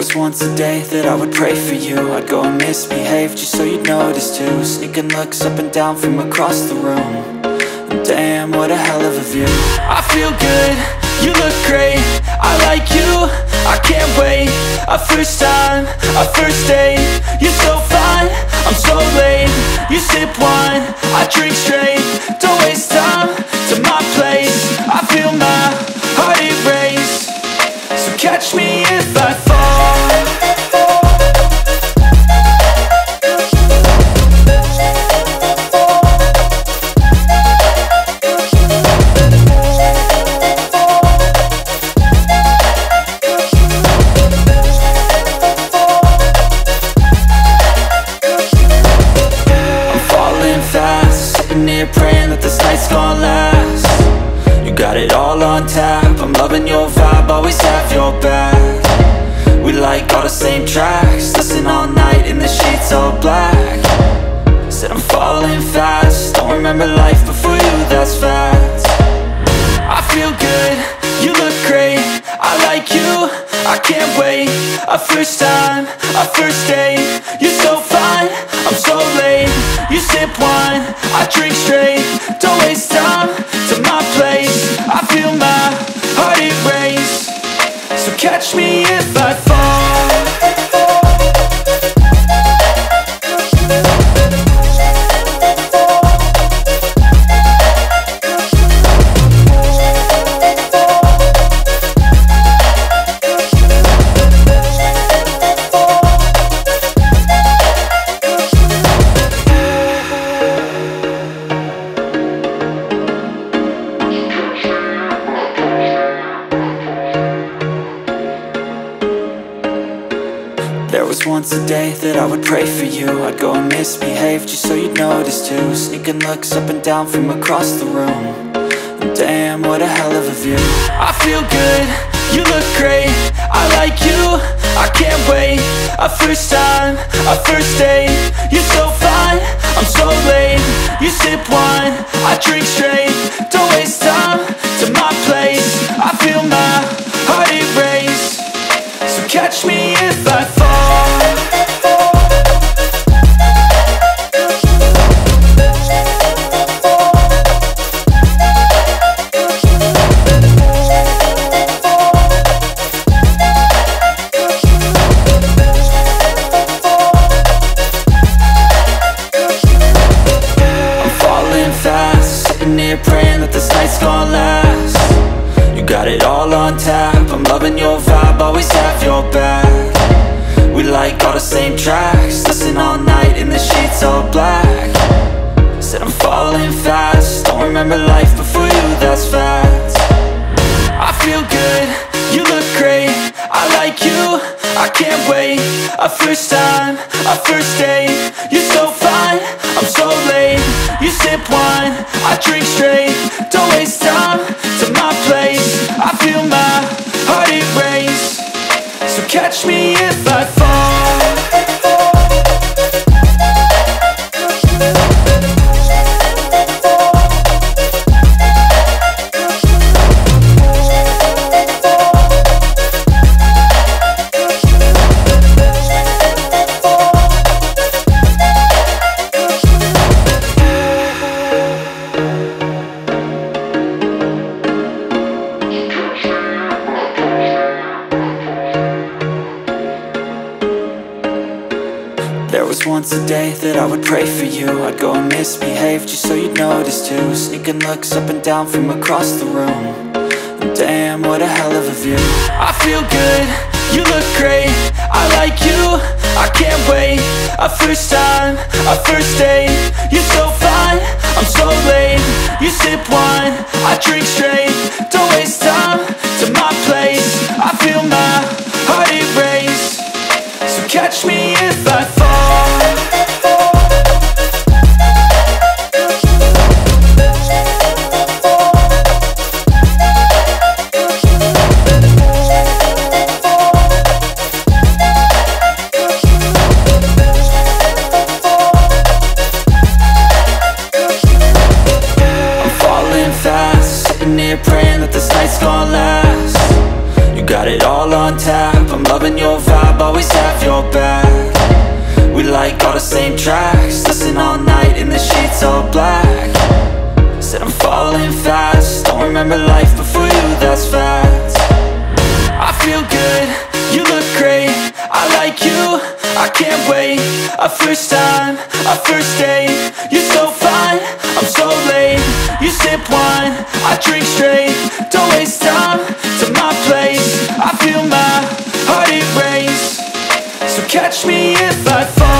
was once a day that I would pray for you. I'd go and misbehave just so you'd notice too. Sneaking looks up and down from across the room. And damn, what a hell of a view. I feel good, you look great, I like you, I can't wait. A first time, a first date, you're so fine, I'm so late. You sip wine, I drink straight, don't waste time to my place. I feel my heart erase, so catch me if I fall. Praying that this night's gonna last. You got it all on tap, I'm loving your vibe, always have your back. We like all the same tracks, listen all night in the sheets all black. Said I'm falling fast, don't remember life before you, that's fact. I feel good, you look great, I like you, I can't wait. A first time, a first date, you're so fine, I'm so late. You sip wine, I drink straight, don't waste time to my place. I feel my heart erase, so catch me if I fall. There was once a day that I would pray for you. I'd go and misbehave just so you'd notice too. Sneaking looks up and down from across the room. And damn, what a hell of a view. I feel good, you look great, I like you, I can't wait. A first time, a first date, you're so fine, I'm so late. You sip wine, I drink straight, don't waste time to my place. I feel my heart erase, so catch me if I fall. Praying that this night's gonna last. You got it all on tap, I'm loving your vibe, always have your back. We like all the same tracks, listen all night in the sheets all black. Said I'm falling fast, don't remember life before you, that's fact. I feel good, you look great, I like you, I can't wait. A first time, a first date, you're so fine, I'm so late. You sip wine, I drink straight, don't waste time to my place. I feel my heart erase, so catch me if I fall. There was once a day that I would pray for you. I'd go and misbehave just so you'd notice too. Sneaking looks up and down from across the room. And damn, what a hell of a view. I feel good, you look great, I like you, I can't wait. A first time, a first date, you're so fine, I'm so late. You sip wine, I drink straight, don't waste time to my place. I feel my heart erase, so catch me if I fall. Praying that this night's gonna last. You got it all on tap, I'm loving your vibe, always have your back. We like all the same tracks, listen all night in the sheets all black. Said I'm falling fast, don't remember life before you, that's fact. I feel good, you look great, I like you, I can't wait. A first time, a first date, you're so fine, I'm so late. You sip wine, I drink straight, don't waste time to my place. I feel my heart erase, so catch me if I fall.